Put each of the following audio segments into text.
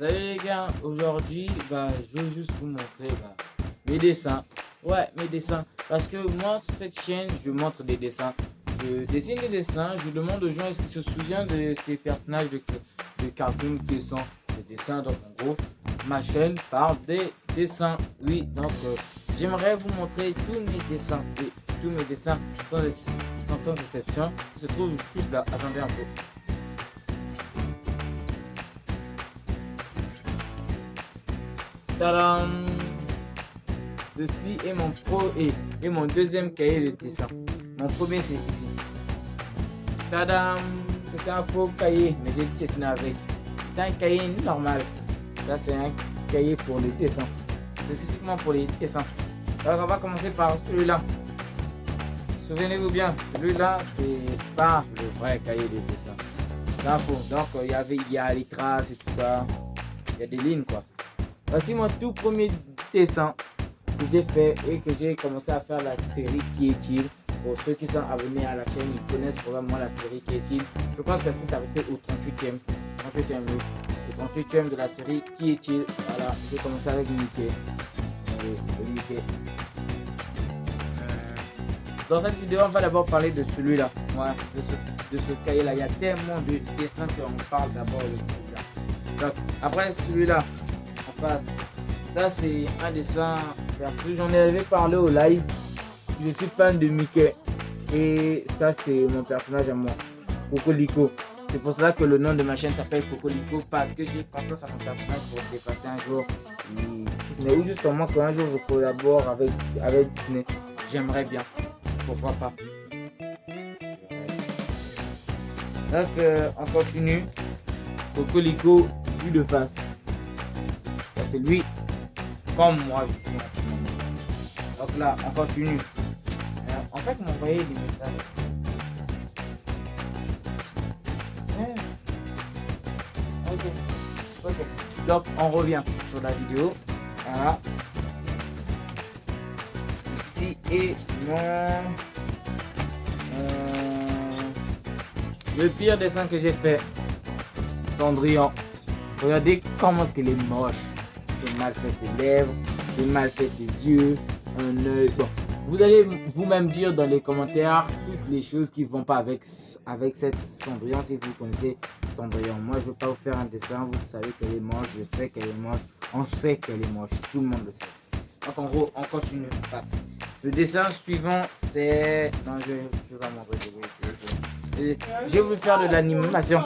Salut les gars, aujourd'hui je vais juste vous montrer mes dessins. Ouais, mes dessins. Parce que moi sur cette chaîne, je montre des dessins. Je dessine des dessins, je demande aux gens est-ce qu'ils se souviennent de ces personnages de cartoon qui sont ces dessins. Donc en gros, ma chaîne parle des dessins. Oui, donc j'aimerais vous montrer tous mes dessins. Oui, tous mes dessins sans exception. Se trouve juste là. Attendez un peu. Tadam! Ceci est mon deuxième cahier de dessin. Mon premier c'est ici. Tadam! C'est un faux cahier, mais j'ai dessiné avec. C'est un cahier normal. Ça c'est un cahier pour les dessins. Spécifiquement pour les dessins. Alors on va commencer par celui-là. Souvenez-vous bien, celui-là c'est pas le vrai cahier de dessin. C'est un faux. Donc il y a les traces et tout ça. Il y a des lignes quoi. Voici mon tout premier dessin que j'ai fait et que j'ai commencé à faire la série Qui est-il. Pour ceux qui sont abonnés à la chaîne, ils connaissent probablement la série Qui est-il. Je crois que ça s'est arrêté au 38e. 38e, oui. Le 38e de la série Qui est-il. Voilà, j'ai commencé avec Mickey. Mickey. Dans cette vidéo, on va d'abord parler de celui-là. Ouais, de ce cahier-là. Il y a tellement de dessins qu'on parle d'abord de celui-là. Donc, après celui-là. Ça c'est un dessin perso, j'en avais parlé au live. Je suis fan de Mickey et ça c'est mon personnage à moi, Cocolico. C'est pour cela que le nom de ma chaîne s'appelle Cocolico, parce que j'ai confiance à mon personnage pour dépasser un jour Disney, ou justement qu'un jour je collabore avec Disney. J'aimerais bien, pourquoi pas. Donc on continue. Cocolico vu de face. C'est lui comme moi je suis en ce moment. Donc là on continue. En fait on m'envoyait des messages. Ok. Donc on revient sur la vidéo. Voilà. Ici est le pire dessin que j'ai fait. Cendrillon. Regardez comment est-ce qu'il est moche. J'ai mal fait ses lèvres, j'ai mal fait ses yeux, un œil. Bon, vous allez vous-même dire dans les commentaires toutes les choses qui vont pas avec cette Cendrillon si vous connaissez Cendrillon. Moi, je ne veux pas vous faire un dessin, vous savez qu'elle est moche, je sais qu'elle est moche, on sait qu'elle est moche, tout le monde le sait. Donc en gros, on continue, on passe. Le dessin suivant, c'est... Non, je vais montrer. J'ai voulu faire de l'animation.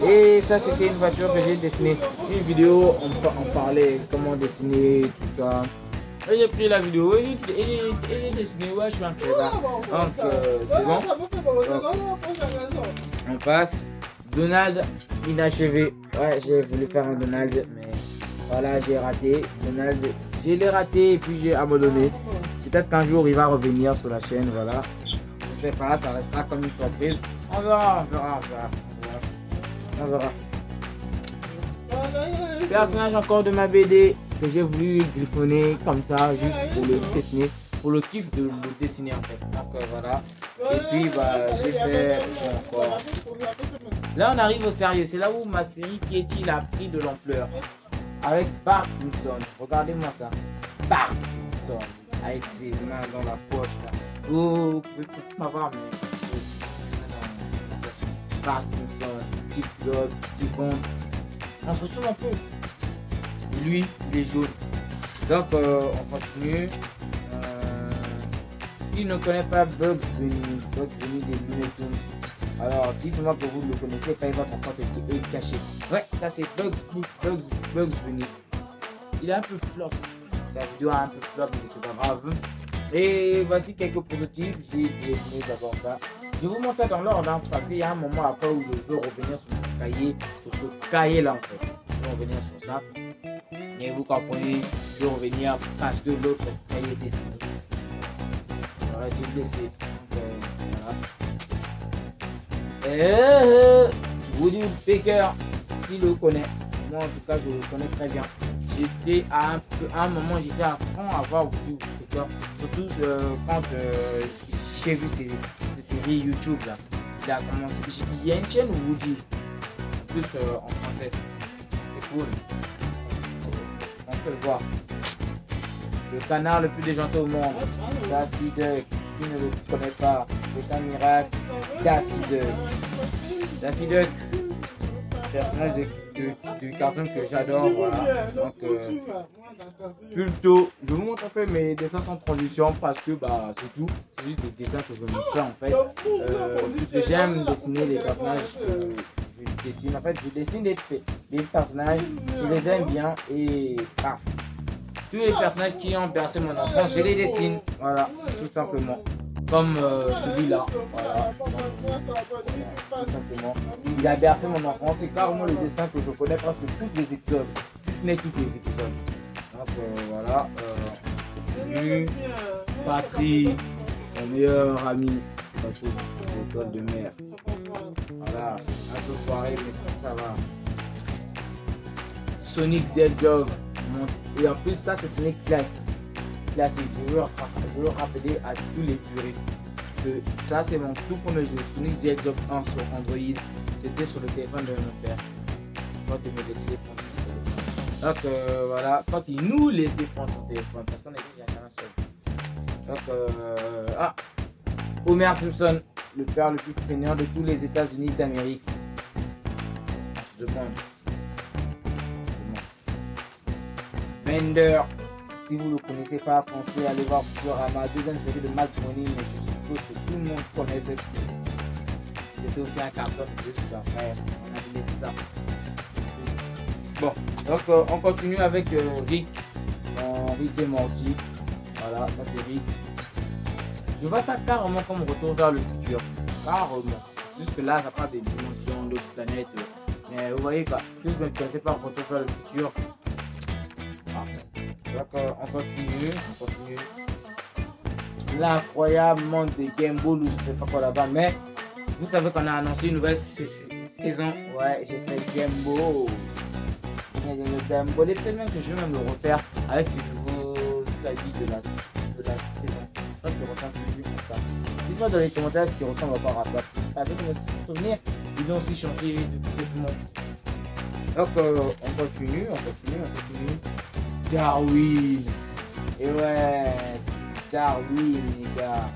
Et ça c'était une voiture que j'ai dessinée. Une vidéo, on parlait comment dessiner, tout ça. Et j'ai pris la vidéo et j'ai dessiné. Ouais, je suis un créateur. Donc c'est bon. Donc, on passe. Donald inachevé. Ouais, j'ai voulu faire un Donald, mais voilà, j'ai raté. Donald, je l'ai raté et puis j'ai abandonné. Peut-être qu'un jour il va revenir sur la chaîne, voilà. Je sais pas, ça restera comme une surprise. On verra. On verra. Personnage encore de ma BD que j'ai voulu griffonner comme ça, juste pour le dessiner, pour le kiff de le dessiner en fait. Donc voilà. Et puis j'ai fait encore. Là on arrive au sérieux, c'est là où ma série Qui est-il a pris de l'ampleur. Avec Bart Simpson. Regardez-moi ça. Bart Simpson. Avec ses mains dans la poche là. Oh, vous pouvez pas voir mais. Bart Simpson. Petit Claude, petit fond. On se ressemble un peu. Lui, il est jaune. Donc, on continue. Qui ne connaît pas Bugs Bunny des Looney Tunes? Alors, dites-moi que vous le connaissez, pas votre enfant, c'est qui est caché. Ouais, ça c'est Bugs Bunny. Il est un peu flop. Sa vidéo a un peu flop, mais c'est pas grave. Et voici quelques prototypes. J'ai dessiné d'abord ça. Je vous montre ça dans l'ordre hein, parce qu'il y a un moment après où je veux revenir sur mon cahier, sur ce cahier là en fait. Je veux revenir sur ça. Et vous comprenez, je veux revenir parce que l'autre cahier était fini. J'aurais dû le laisser. Voilà. Woody Woodpecker, qui le connaît? Moi en tout cas je le connais très bien. J'étais à un moment j'étais à fond à voir Woody Woodpecker. Surtout quand j'ai vu ces séries YouTube là. il a commencé. Il y a une chaîne Woody, plus en français. C'est cool. On peut le voir. Le canard le plus déjanté au monde, Daffy Duck. Qui ne le connaît pas, c'est un miracle. Daffy Duck. Daffy Duck, personnage du cartoon que j'adore. Voilà. Donc, plutôt, je vous montre un peu mes dessins sans transition parce que bah c'est tout. C'est juste des dessins que je me fais en fait. J'aime dessiner les personnages. Je dessine en fait, je dessine des personnages, je les aime bien et paf. Tous les personnages qui ont bercé mon enfance, je les dessine, voilà, tout simplement. Comme celui-là, voilà, tout simplement. Il a bercé mon enfance, c'est carrément le dessin que je connais presque tous les épisodes, si ce n'est tous les épisodes. Donc voilà, Patrick, mon meilleur ami, l'école de mer. Voilà, un peu foiré, mais ça va. Sonic the Hedgehog. Et en plus, ça, c'est Sonic classique. Je veux rappeler à tous les puristes que ça, c'est mon tout premier jeu. Sonic the Hedgehog 1 sur Android. C'était sur le téléphone de mon père. Quand il me laissait prendre son téléphone. Donc voilà, quand il nous laissait prendre son téléphone, parce qu'on était déjà un seul. Donc, Homer Simpson, le père le plus fainéant de tous les États-Unis d'Amérique. Je demande. Bender, si vous ne le connaissez pas, foncez, allez voir Futurama, deuxième série de Matt Groening, mais je suppose que tout le monde connaît cette série. C'était aussi un carton, c'est après, on a laissé ça. Bon, donc on continue avec Rick, Rick et Morty. Voilà, ça c'est Rick. Je vois ça carrément comme Retour vers le futur, carrément. Jusque là, ça parle des dimensions, d'autres planètes. Mais vous voyez quoi, si vous ne connaissez pas Retour vers le futur, donc on continue. L'incroyable monde de Gumball ou je sais pas quoi là-bas, mais vous savez qu'on a annoncé une nouvelle saison. Ouais, j'ai fait Gumball. Et peut-être même que je vais même le refaire avec le nouveau avis de la saison. Donc je ressens plus comme ça. Dites-moi dans les commentaires ce qui ressemble encore à ça. Avec mes souvenirs, ils ont aussi changé de tout le monde. Donc on continue. Darwin. Et ouais, Darwin les gars.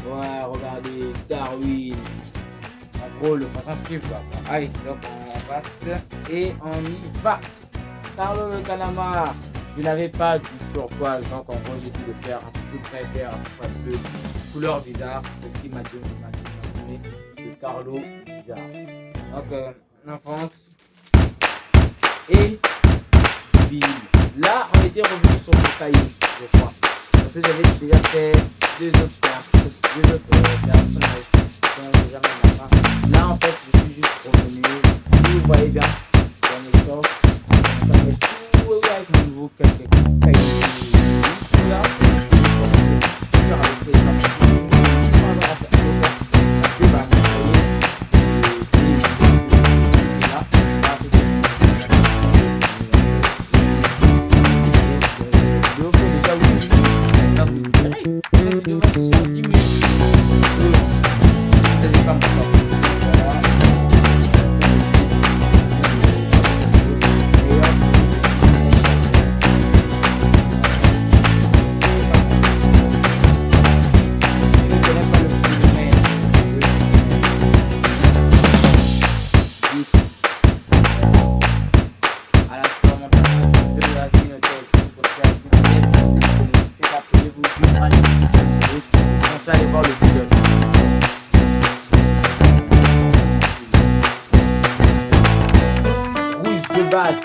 Ouais, regardez, Darwin. En gros, le poisson suivre quoi. Allez, donc on passe et on y va. Carlo le calamar. Je n'avais pas du turquoise, donc en gros j'ai dû le faire un peu très vert, un peu bleu, couleur bizarre. C'est ce qui m'a donné ce Carlo bizarre. Donc enfance et Bill. Là, on était revenu sur le cahier, je crois. Parce que j'avais déjà fait deux autres personnages. Là, en fait, je suis juste revenu. Si vous voyez bien, dans le sort, ça met tout avec mon nouveau cahier. Là, Allez voir le pilote. Rouge de balle.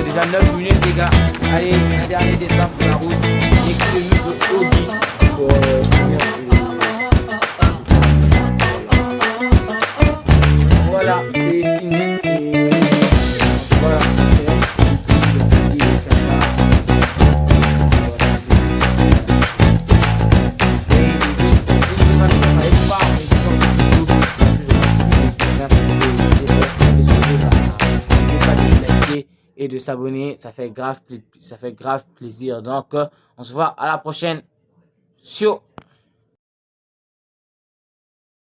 Déjà 9 minutes les gars. Allez, un dernier dessin pour la route. Écoutez-nous de Ogi pour finir. Voilà, c'est fini. Et voilà, et de s'abonner. Ça fait grave plaisir. Donc, on se voit à la prochaine sur